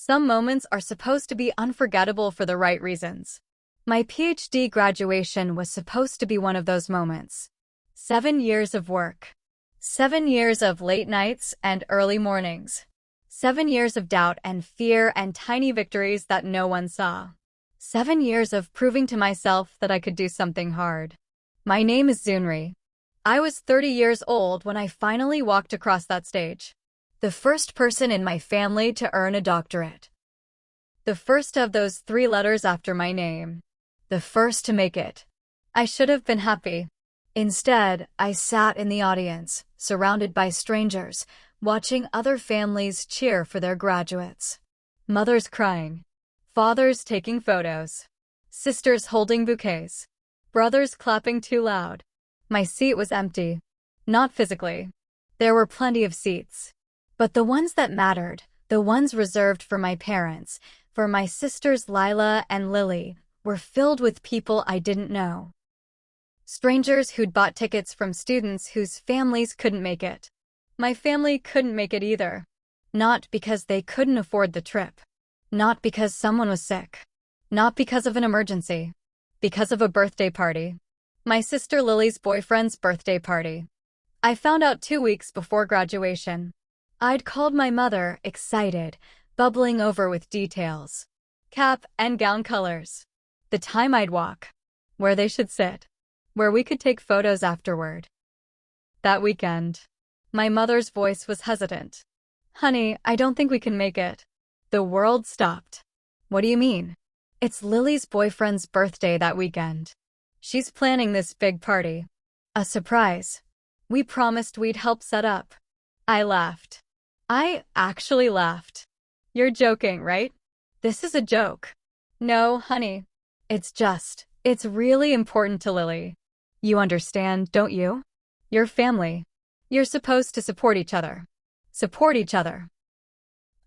Some moments are supposed to be unforgettable for the right reasons. My PhD graduation was supposed to be one of those moments. 7 years of work. 7 years of late nights and early mornings. 7 years of doubt and fear and tiny victories that no one saw. 7 years of proving to myself that I could do something hard. My name is Zunri. I was 30 years old when I finally walked across that stage. The first person in my family to earn a doctorate. The first of those 3 letters after my name. The first to make it. I should have been happy. Instead, I sat in the audience, surrounded by strangers, watching other families cheer for their graduates. Mothers crying. Fathers taking photos. Sisters holding bouquets. Brothers clapping too loud. My seat was empty. Not physically. There were plenty of seats. But the ones that mattered, the ones reserved for my parents, for my sisters Lila and Lily, were filled with people I didn't know. Strangers who'd bought tickets from students whose families couldn't make it. My family couldn't make it either. Not because they couldn't afford the trip. Not because someone was sick. Not because of an emergency. Because of a birthday party. My sister Lily's boyfriend's birthday party. I found out 2 weeks before graduation. I'd called my mother, excited, bubbling over with details. Cap and gown colors. The time I'd walk. Where they should sit. Where we could take photos afterward. That weekend, my mother's voice was hesitant. Honey, I don't think we can make it. The world stopped. What do you mean? It's Lily's boyfriend's birthday that weekend. She's planning this big party. A surprise. We promised we'd help set up. I laughed. I actually laughed. You're joking, right? This is a joke. No, honey. It's really important to Lily. You understand, don't you? You're family. You're supposed to support each other. Support each other.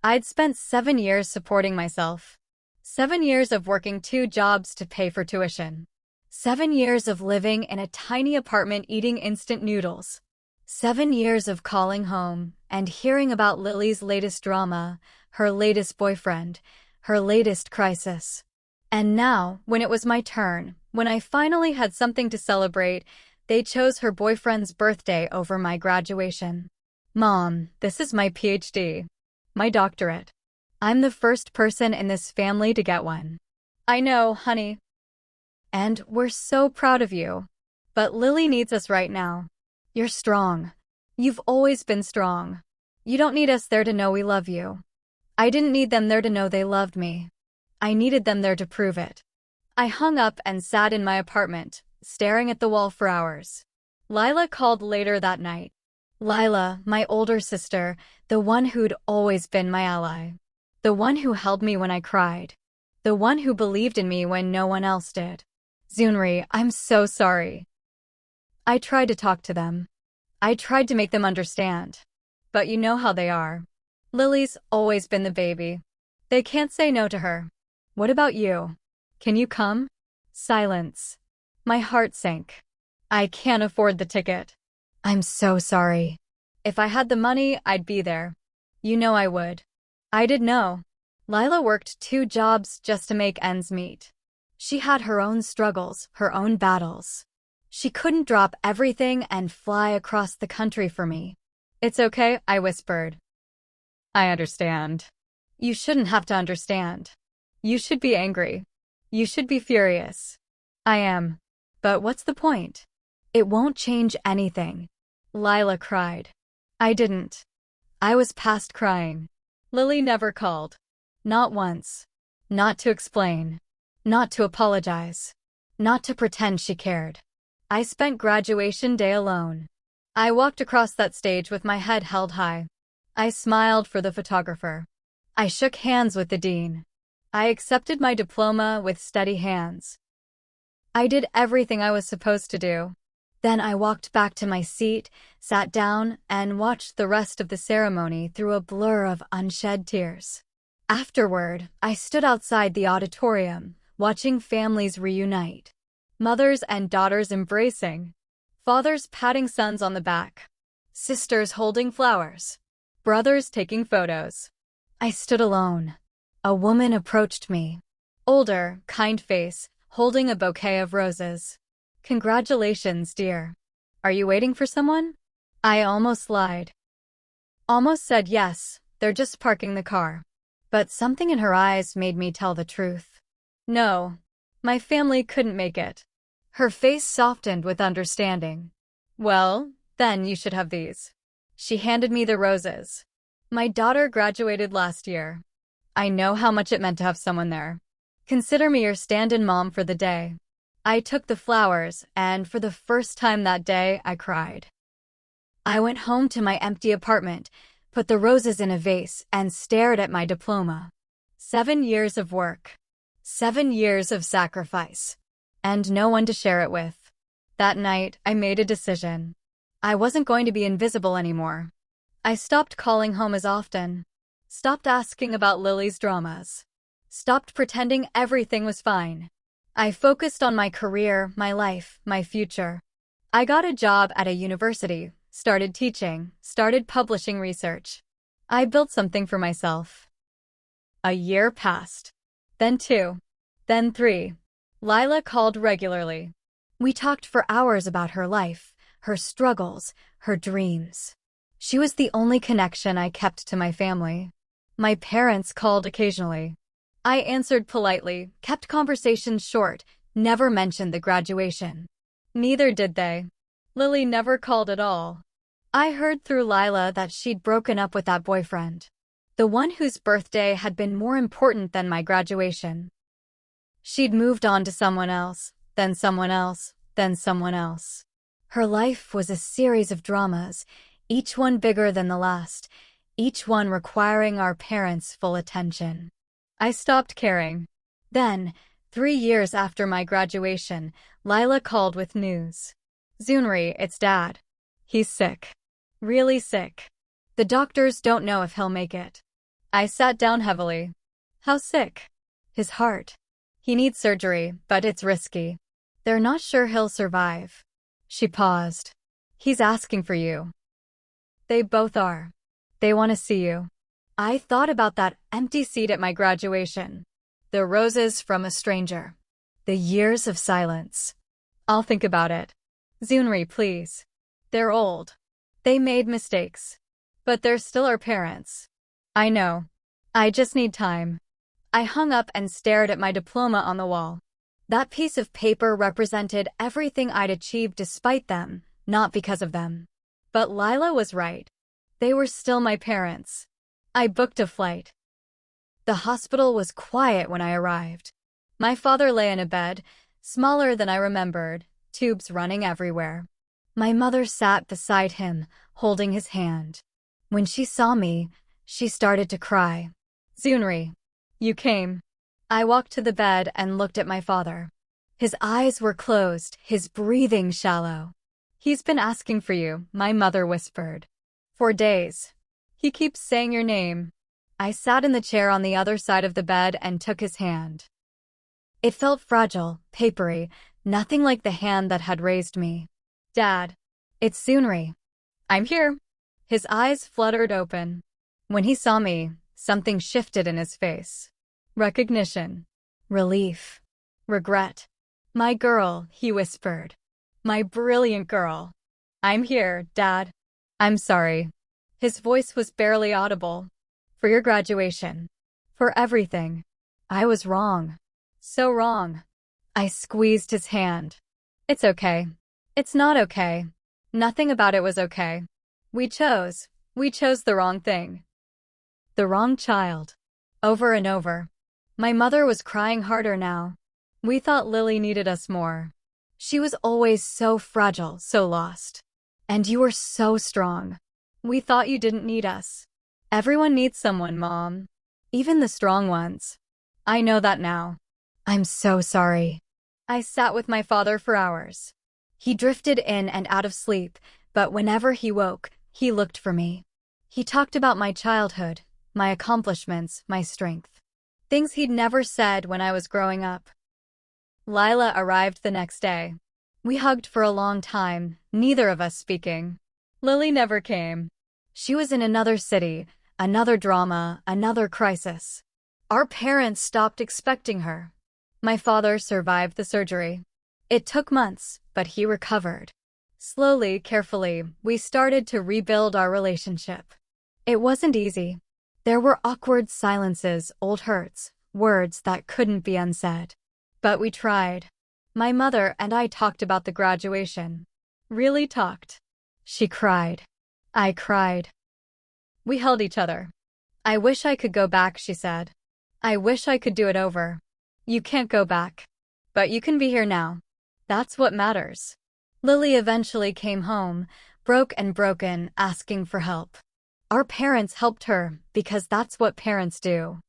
I'd spent 7 years supporting myself. 7 years of working 2 jobs to pay for tuition. 7 years of living in a tiny apartment eating instant noodles. 7 years of calling home and hearing about Lily's latest drama, her latest boyfriend, her latest crisis. And now, when it was my turn, when I finally had something to celebrate, they chose her boyfriend's birthday over my graduation. Mom, this is my PhD. My doctorate. I'm the first person in this family to get one. I know, honey. And we're so proud of you. But Lily needs us right now. You're strong. You've always been strong. You don't need us there to know we love you. I didn't need them there to know they loved me. I needed them there to prove it. I hung up and sat in my apartment, staring at the wall for hours. Lila called later that night. Lila, my older sister, the one who'd always been my ally. The one who held me when I cried. The one who believed in me when no one else did. Zunri, I'm so sorry. I tried to talk to them. I tried to make them understand. But you know how they are. Lily's always been the baby. They can't say no to her. What about you? Can you come? Silence. My heart sank. I can't afford the ticket. I'm so sorry. If I had the money, I'd be there. You know I would. I did know. Lila worked 2 jobs just to make ends meet. She had her own struggles, her own battles. She couldn't drop everything and fly across the country for me. It's okay, I whispered. I understand. You shouldn't have to understand. You should be angry. You should be furious. I am. But what's the point? It won't change anything. Lila cried. I didn't. I was past crying. Lily never called. Not once. Not to explain. Not to apologize. Not to pretend she cared. I spent graduation day alone. I walked across that stage with my head held high. I smiled for the photographer. I shook hands with the dean. I accepted my diploma with steady hands. I did everything I was supposed to do. Then I walked back to my seat, sat down, and watched the rest of the ceremony through a blur of unshed tears. Afterward, I stood outside the auditorium, watching families reunite. Mothers and daughters embracing. Fathers patting sons on the back. Sisters holding flowers. Brothers taking photos. I stood alone. A woman approached me. Older, kind face, holding a bouquet of roses. Congratulations, dear. Are you waiting for someone? I almost lied. Almost said yes, they're just parking the car. But something in her eyes made me tell the truth. No, my family couldn't make it. Her face softened with understanding. Well, then you should have these. She handed me the roses. My daughter graduated last year. I know how much it meant to have someone there. Consider me your stand-in mom for the day. I took the flowers, and for the first time that day, I cried. I went home to my empty apartment, put the roses in a vase, and stared at my diploma. 7 years of work. 7 years of sacrifice. And no one to share it with. That night, I made a decision. I wasn't going to be invisible anymore. I stopped calling home as often. Stopped asking about Lily's dramas. Stopped pretending everything was fine. I focused on my career, my life, my future. I got a job at a university, started teaching, started publishing research. I built something for myself. A year passed. Then 2. Then 3. Lila called regularly. We talked for hours about her life, her struggles, her dreams. She was the only connection I kept to my family. My parents called occasionally. I answered politely, kept conversations short, never mentioned the graduation. Neither did they. Lily never called at all. I heard through Lila that she'd broken up with that boyfriend. The one whose birthday had been more important than my graduation. She'd moved on to someone else, then someone else, then someone else. Her life was a series of dramas, each one bigger than the last, each one requiring our parents' full attention. I stopped caring. Then, 3 years after my graduation, Lila called with news. Zunri, it's Dad. He's sick. Really sick. The doctors don't know if he'll make it. I sat down heavily. How sick? His heart. He needs surgery, but it's risky. They're not sure he'll survive. She paused. He's asking for you. They both are. They want to see you. I thought about that empty seat at my graduation. The roses from a stranger. The years of silence. I'll think about it. Zunri, please. They're old. They made mistakes. But they're still our parents. I know. I just need time. I hung up and stared at my diploma on the wall. That piece of paper represented everything I'd achieved despite them, not because of them. But Lila was right. They were still my parents. I booked a flight. The hospital was quiet when I arrived. My father lay in a bed, smaller than I remembered, tubes running everywhere. My mother sat beside him, holding his hand. When she saw me, she started to cry. Zunri, you came. I walked to the bed and looked at my father. His eyes were closed, his breathing shallow. He's been asking for you, my mother whispered. For days. He keeps saying your name. I sat in the chair on the other side of the bed and took his hand. It felt fragile, papery, nothing like the hand that had raised me. Dad. It's Zunri. I'm here. His eyes fluttered open. When he saw me, something shifted in his face. Recognition. Relief. Regret. My girl, he whispered. My brilliant girl. I'm here, Dad. I'm sorry. His voice was barely audible. For your graduation. For everything. I was wrong. So wrong. I squeezed his hand. It's okay. It's not okay. Nothing about it was okay. We chose the wrong thing. The wrong child. Over and over. My mother was crying harder now. We thought Lily needed us more. She was always so fragile, so lost. And you were so strong. We thought you didn't need us. Everyone needs someone, Mom. Even the strong ones. I know that now. I'm so sorry. I sat with my father for hours. He drifted in and out of sleep, but whenever he woke, he looked for me. He talked about my childhood, my accomplishments, my strength. Things he'd never said when I was growing up. Lila arrived the next day. We hugged for a long time, neither of us speaking. Lily never came. She was in another city, another drama, another crisis. Our parents stopped expecting her. My father survived the surgery. It took months, but he recovered. Slowly, carefully, we started to rebuild our relationship. It wasn't easy. There were awkward silences, old hurts, words that couldn't be unsaid. But we tried. My mother and I talked about the graduation. Really talked. She cried. I cried. We held each other. I wish I could go back, she said. I wish I could do it over. You can't go back. But you can be here now. That's what matters. Lily eventually came home, broke and broken, asking for help. Our parents helped her because that's what parents do.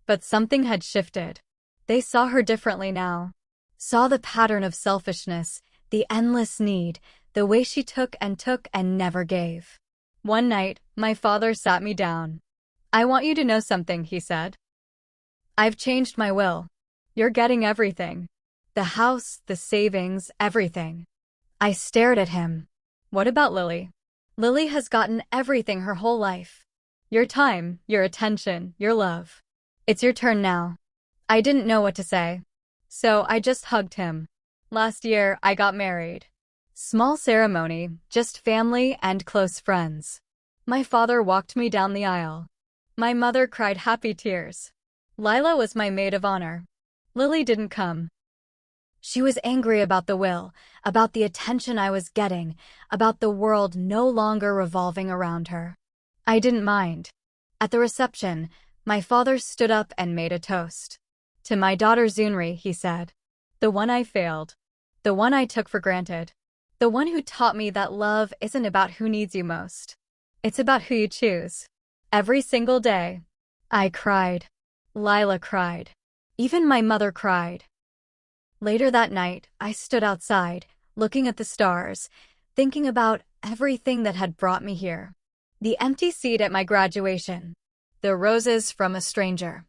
But something had shifted. They saw her differently now. Saw the pattern of selfishness, the endless need, the way she took and never gave. One night, my father sat me down. I want you to know something, he said. I've changed my will. You're getting everything. The house, the savings, everything. I stared at him. What about Lily? Lily has gotten everything her whole life. Your time, your attention, your love. It's your turn now. I didn't know what to say. So I just hugged him. Last year, I got married. Small ceremony, just family and close friends. My father walked me down the aisle. My mother cried happy tears. Lila was my maid of honor. Lily didn't come. She was angry about the will, about the attention I was getting, about the world no longer revolving around her. I didn't mind. At the reception, my father stood up and made a toast. To my daughter Zunri, he said. The one I failed. The one I took for granted. The one who taught me that love isn't about who needs you most. It's about who you choose. Every single day. I cried. Lila cried. Even my mother cried. Later that night, I stood outside, looking at the stars, thinking about everything that had brought me here. The empty seat at my graduation. The roses from a stranger.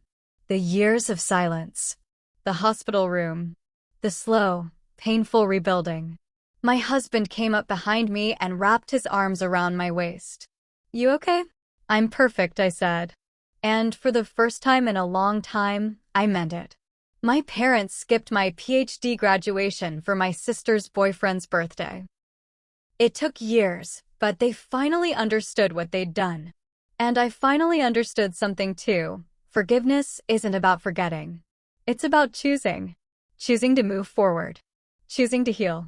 The years of silence. The hospital room. The slow, painful rebuilding. My husband came up behind me and wrapped his arms around my waist. You okay? I'm perfect, I said. And for the first time in a long time, I meant it. My parents skipped my PhD graduation for my sister's boyfriend's birthday. It took years, but they finally understood what they'd done. And I finally understood something too. Forgiveness isn't about forgetting. It's about choosing. Choosing to move forward. Choosing to heal.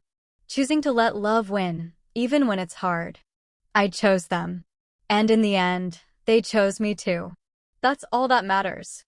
Choosing to let love win, even when it's hard. I chose them. And in the end, they chose me too. That's all that matters.